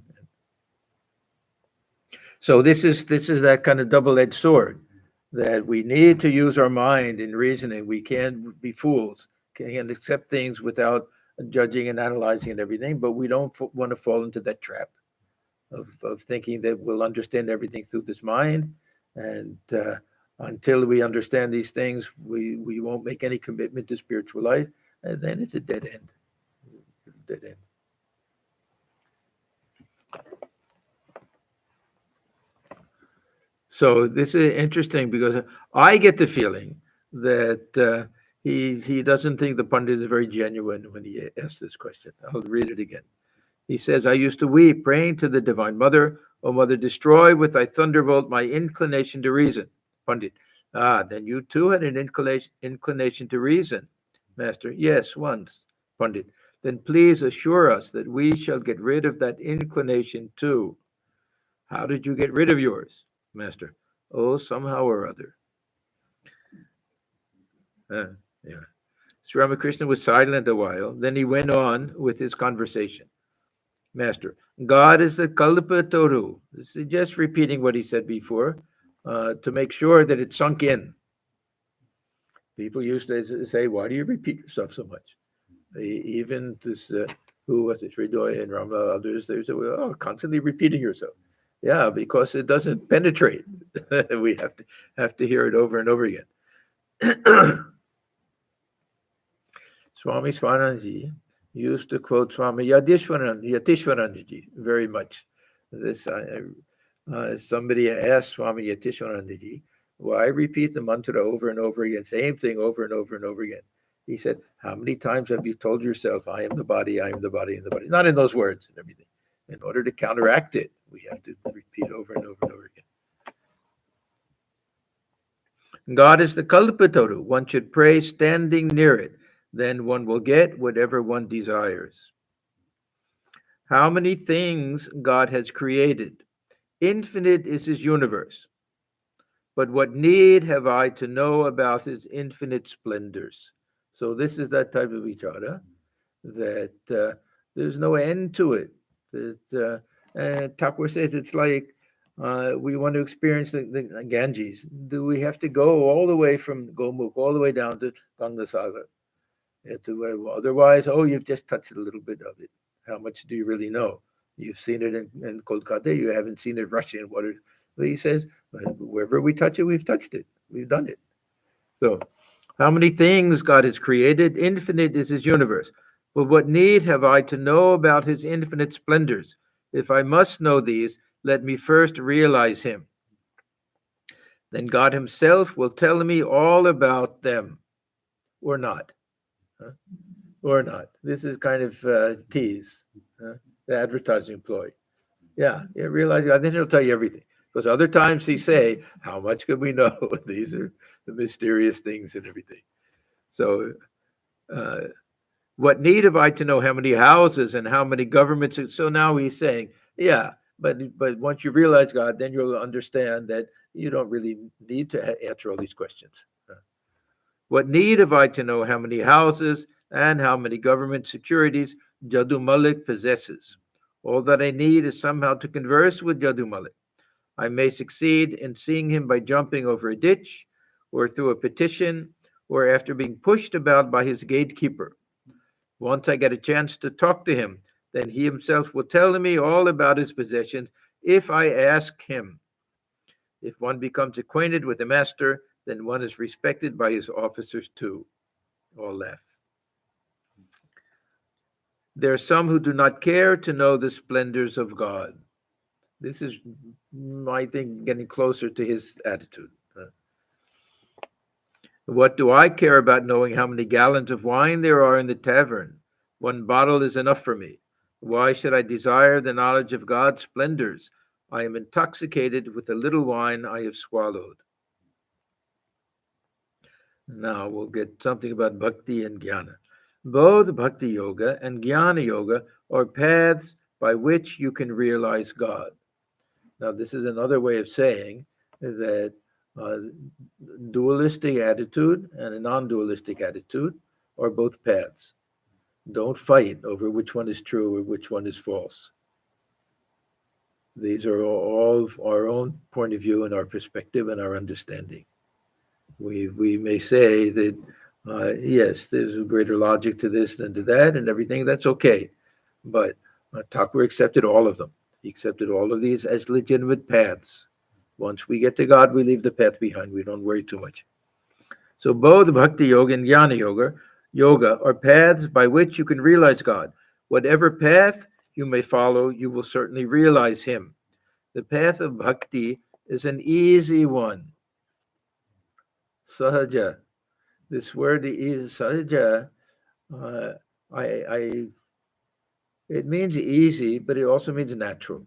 So this is that kind of double-edged sword, that we need to use our mind in reasoning. We can't be fools. Can't accept things without judging and analyzing and everything. But we don't want to fall into that trap of thinking that we'll understand everything through this mind, and until we understand these things, we won't make any commitment to spiritual life, and then it's a dead end. Dead end. So this is interesting because I get the feeling that he doesn't think the Pandit is very genuine when he asks this question. I'll read it again. He says, I used to weep, praying to the Divine Mother, O Mother, destroy with thy thunderbolt my inclination to reason. Pandit, then you too had an inclination to reason. Master, yes, once. Pandit, then please assure us that we shall get rid of that inclination too. How did you get rid of yours? Master, oh, somehow or other. Yeah. Sri Ramakrishna was silent a while. Then he went on with his conversation. Master, God is the Kalpataru. This is just repeating what he said before to make sure that it sunk in. People used to say, why do you repeat yourself so much? Even this, who was it, Sridoy and Rama, others, they say, oh, constantly repeating yourself. Yeah, because it doesn't penetrate. We have to hear it over and over again. Swami Swananji used to quote Swami Yatishwaranandaji very much. This somebody asked Swami Yatishwaranandaji, why repeat the mantra over and over again, same thing over and over and over again? He said, how many times have you told yourself, I am the body, I am the body, and the body? Not in those words and everything. In order to counteract it, we have to repeat over and over and over again. God is the Kalpataru. One should pray standing near it. Then one will get whatever one desires. How many things God has created? Infinite is his universe. But what need have I to know about his infinite splendors? So this is that type of vichara, that there's no end to it. That Thakur says it's like we want to experience the Ganges. Do we have to go all the way from Gomukh all the way down to Gangasagar? Otherwise, you've just touched a little bit of it. How much do you really know? You've seen it in Kolkata. You haven't seen it rushing in water. But he says, wherever we touch it, we've touched it. We've done it. So, how many things God has created? Infinite is his universe. But what need have I to know about his infinite splendors? If I must know these, let me first realize him. Then God himself will tell me all about them, or not. Or not. This is kind of tease, the advertising ploy. Yeah, realize it. Then he'll tell you everything. Because other times he say, how much can we know? These are the mysterious things and everything. So what need have I to know how many houses and how many governments? So now he's saying, yeah, but once you realize God, then you'll understand that you don't really need to answer all these questions. What need have I to know how many houses and how many government securities Jadu Malik possesses? All that I need is somehow to converse with Jadu Malik. I may succeed in seeing him by jumping over a ditch, or through a petition, or after being pushed about by his gatekeeper. Once I get a chance to talk to him, then he himself will tell me all about his possessions if I ask him. If one becomes acquainted with the master, then one is respected by his officers too. All laugh. There are some who do not care to know the splendors of God. This is, I think, getting closer to his attitude. What do I care about knowing how many gallons of wine there are in the tavern? One bottle is enough for me. Why should I desire the knowledge of God's splendors? I am intoxicated with the little wine I have swallowed. Now we'll get something about bhakti and jnana. Both bhakti yoga and jnana yoga are paths by which you can realize God. Now, this is another way of saying that dualistic attitude and a non-dualistic attitude are both paths. Don't fight over which one is true or which one is false. These are all our own point of view and our perspective and our understanding. We may say that, yes, there's a greater logic to this than to that and everything. That's okay. But Thakur accepted all of them. He accepted all of these as legitimate paths. Once we get to God, we leave the path behind. We don't worry too much. So both bhakti yoga and jnana yoga are paths by which you can realize God. Whatever path you may follow, you will certainly realize him. The path of bhakti is an easy one. Sahaja. This word is sahaja. It means easy, but it also means natural.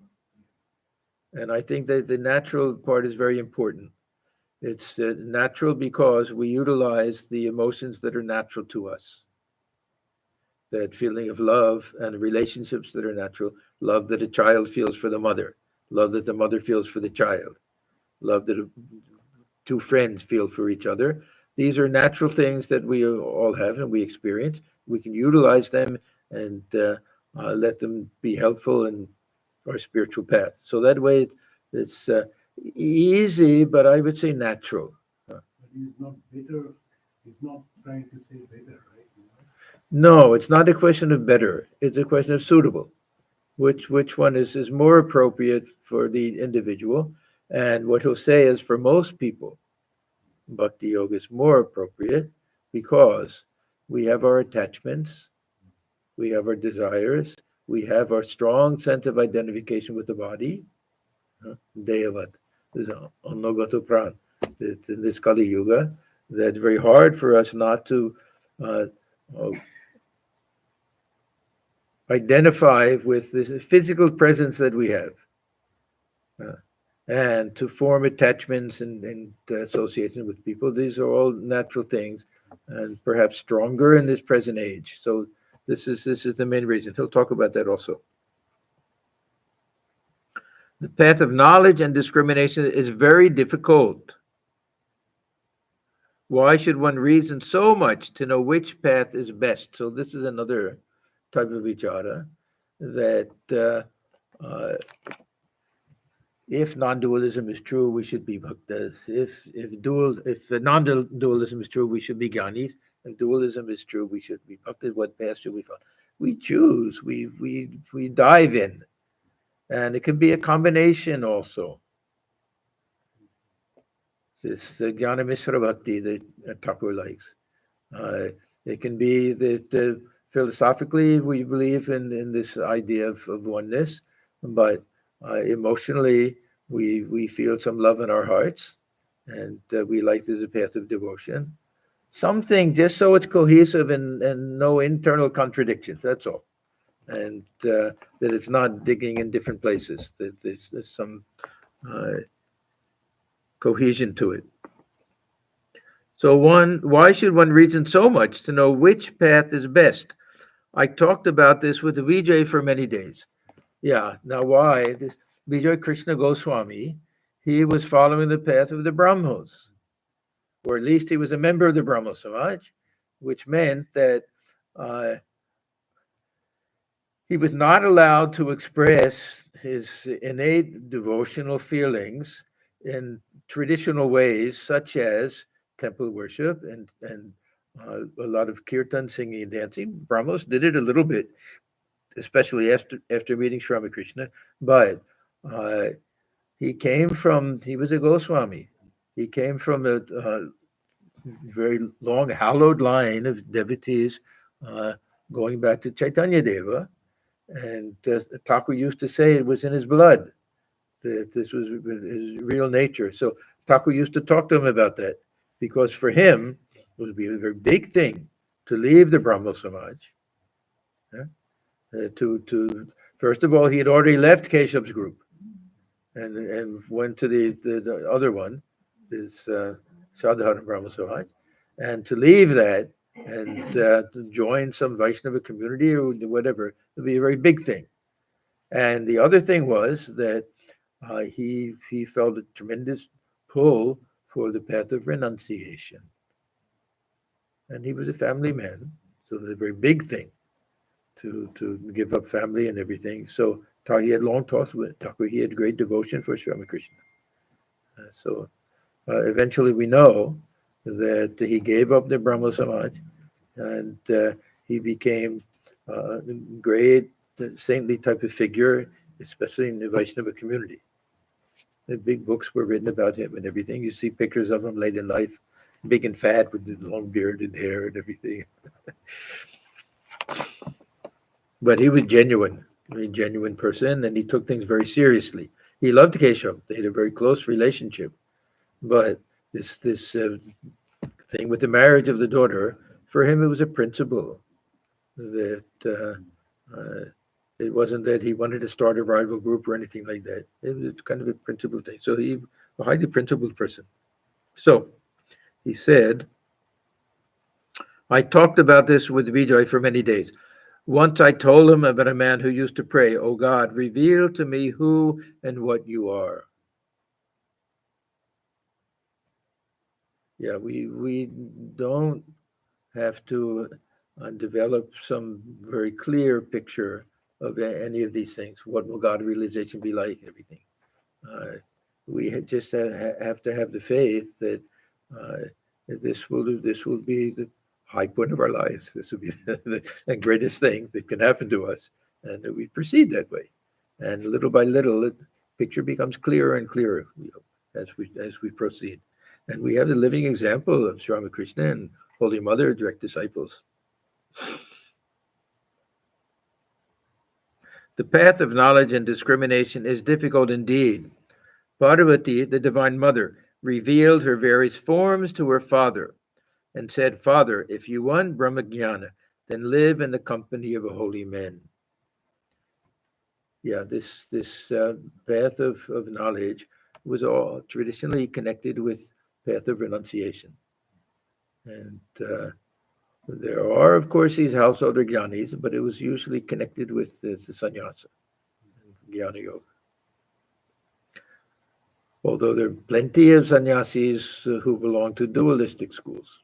And I think that the natural part is very important. It's natural because we utilize the emotions that are natural to us. That feeling of love and relationships that are natural. Love that a child feels for the mother. Love that the mother feels for the child. Love that two friends feel for each other. These are natural things that we all have and we experience. We can utilize them and let them be helpful in our spiritual path. So that way it's easy, but I would say natural. But he's not bitter. He's not trying to say better, right? No, it's not a question of better. It's a question of suitable. Which one is more appropriate for the individual? And what he'll say is for most people, bhakti yoga is more appropriate because we have our attachments, we have our desires, we have our strong sense of identification with the body. Devad, this is Annogato Pran. It's in this Kali Yuga that's very hard for us not to identify with this physical presence that we have. and to form attachments and association with people. These are all natural things, and perhaps stronger in this present age. So this is the main reason. He'll talk about that also. The path of knowledge and discrimination is very difficult. Why should one reason so much to know which path is best? So this is another type of vichara, that if non-dualism is true, we should be bhaktas. If non-dualism is true, we should be jnanis. If dualism is true, we should be bhaktas. What path should we follow? We choose. We dive in, and it can be a combination also. This Jnana Mishra Bhakti that Thakur likes. It can be that philosophically we believe in this idea of oneness, but emotionally we feel some love in our hearts, and we like the path of devotion. Something just so it's cohesive and no internal contradictions. That's all, and that it's not digging in different places. That there's some cohesion to it. So why should one reason so much to know which path is best? I talked about this with the Vijay for many days. Yeah, now why? This Vijay Krishna Goswami, he was following the path of the Brahmos, or at least he was a member of the Brahmo Samaj, which meant that he was not allowed to express his innate devotional feelings in traditional ways, such as temple worship and a lot of kirtan, singing and dancing. Brahmos did it a little bit, especially after meeting Sri Ramakrishna, but he was a Goswami. He came from a very long, hallowed line of devotees going back to Chaitanya Deva. And Thakur used to say it was in his blood, that this was his real nature. So Thakur used to talk to him about that, because for him, it would be a very big thing to leave the Brahmo Samaj. To first of all, he had already left Keshav's group and went to the other one, this Shashadhar Brahmo Samaj, and to leave that and to join some Vaishnava community or whatever, it would be a very big thing. And the other thing was that he felt a tremendous pull for the path of renunciation. And he was a family man, so it was a very big thing to give up family and everything. So he had long talks with Thakur. He had great devotion for Sri Ramakrishna. So eventually we know that he gave up the Brahmo Samaj, and he became a great saintly type of figure, especially in the Vaishnava community. The big books were written about him and everything. You see pictures of him late in life, big and fat with the long beard and hair and everything. But he was genuine, a very genuine person, and he took things very seriously. He loved Keshav. They had a very close relationship. But this thing with the marriage of the daughter, for him it was a principle. That it wasn't that he wanted to start a rival group or anything like that. It was kind of a principle thing. So he was a highly principled person. So he said, I talked about this with Vijay for many days. Once I told him about a man who used to pray, "Oh God, reveal to me who and what you are." Yeah, we don't have to develop some very clear picture of any of these things. What will God realization be like? Everything. We just have to have the faith that this will be the high point of our lives. This will be the greatest thing that can happen to us, and that we proceed that way. And little by little, the picture becomes clearer and clearer as we proceed. And we have the living example of Sri Ramakrishna and Holy Mother, direct disciples. The path of knowledge and discrimination is difficult indeed. Parvati, the Divine Mother, revealed her various forms to her father and said, "Father, if you want Brahmajnana, then live in the company of holy men." this path of knowledge was all traditionally connected with path of renunciation. And there are, of course, these householder jnanis, but it was usually connected with the sannyasa and jnana yoga. Although there are plenty of sannyasis who belong to dualistic schools,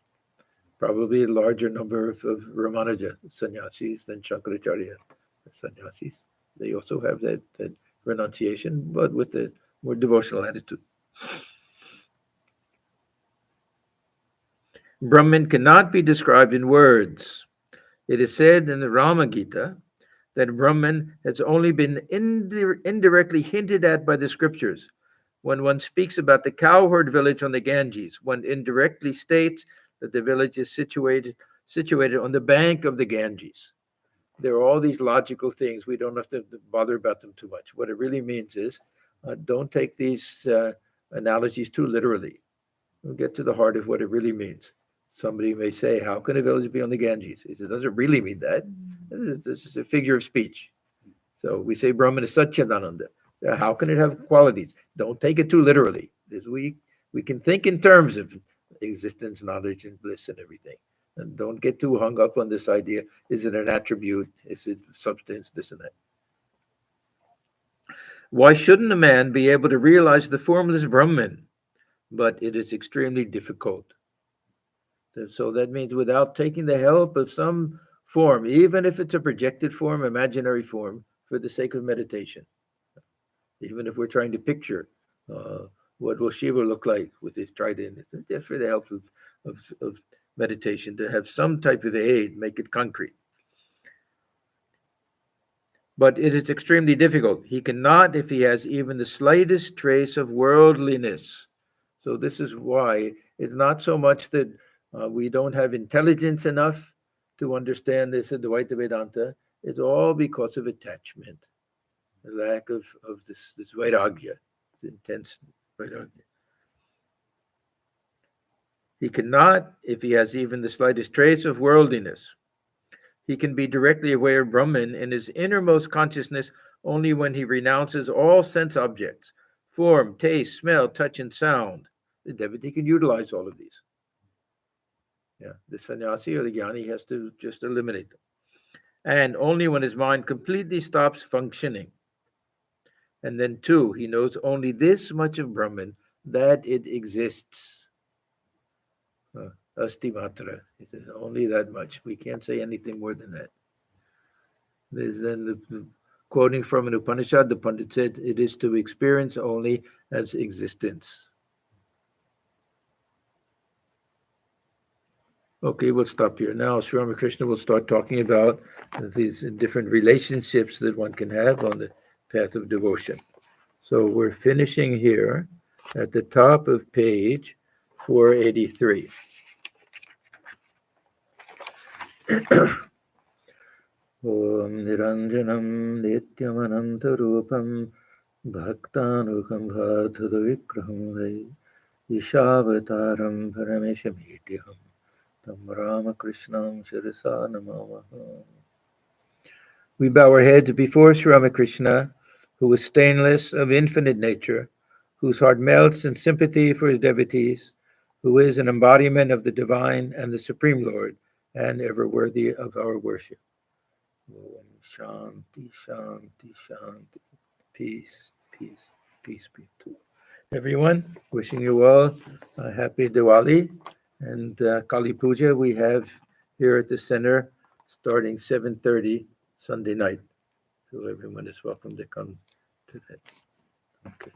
probably a larger number of Ramanuja sannyasis than Shankaracharya sannyasis. They also have that renunciation, but with a more devotional attitude. Brahman cannot be described in words. It is said in the Rama Gita that Brahman has only been indirectly hinted at by the scriptures. When one speaks about the cowherd village on the Ganges, one indirectly states that the village is situated on the bank of the Ganges. There are all these logical things. We don't have to bother about them too much. What it really means is don't take these analogies too literally. We'll get to the heart of what it really means. Somebody may say, how can a village be on the Ganges? It doesn't really mean that. This is a figure of speech. So we say Brahman is Satchidananda. How can it have qualities? Don't take it too literally. We can think in terms of existence, knowledge, and bliss and everything. And don't get too hung up on this idea. Is it an attribute? Is it substance? This and that. Why shouldn't a man be able to realize the formless Brahman? But it is extremely difficult. So that means without taking the help of some form, even if it's a projected form, imaginary form, for the sake of meditation. Even if we're trying to picture what will Shiva look like with his trident, just for the help of meditation, to have some type of aid, make it concrete. But it is extremely difficult. He cannot if he has even the slightest trace of worldliness. So this is why it's not so much that we don't have intelligence enough to understand this Advaita Vedanta. It's all because of attachment, the lack of this vairagya, this intense vairagya. He cannot if he has even the slightest trace of worldliness. He can be directly aware of Brahman in his innermost consciousness only when he renounces all sense objects, form, taste, smell, touch, and sound. The devotee can utilize all of these. The sannyasi or the jnani has to just eliminate them. And only when his mind completely stops functioning. And then, two, he knows only this much of Brahman, that it exists. Asti matra. He says only that much. We can't say anything more than that. There's then the quoting from an Upanishad, the Pandit said, it is to experience only as existence. Okay, we'll stop here. Now, Sri Ramakrishna will start talking about these different relationships that one can have on the path of devotion. So we're finishing here at the top of page 483. Om Niranjanam Nityamanantarupam Bhaktanukam Bhadhudavikraham Vai Ishavataram Parameshametyaham Tam Ramakrishnam Shirasa Namamaha. We bow our heads before Sri Ramakrishna, who is stainless, of infinite nature, whose heart melts in sympathy for his devotees, who is an embodiment of the divine and the Supreme Lord, and ever worthy of our worship. Om Shanti, Shanti, Shanti. Peace, peace, peace be to all. Everyone, wishing you all a happy Diwali and Kali Puja we have here at the center starting 7:30 Sunday night. So everyone is welcome to come to that. Okay.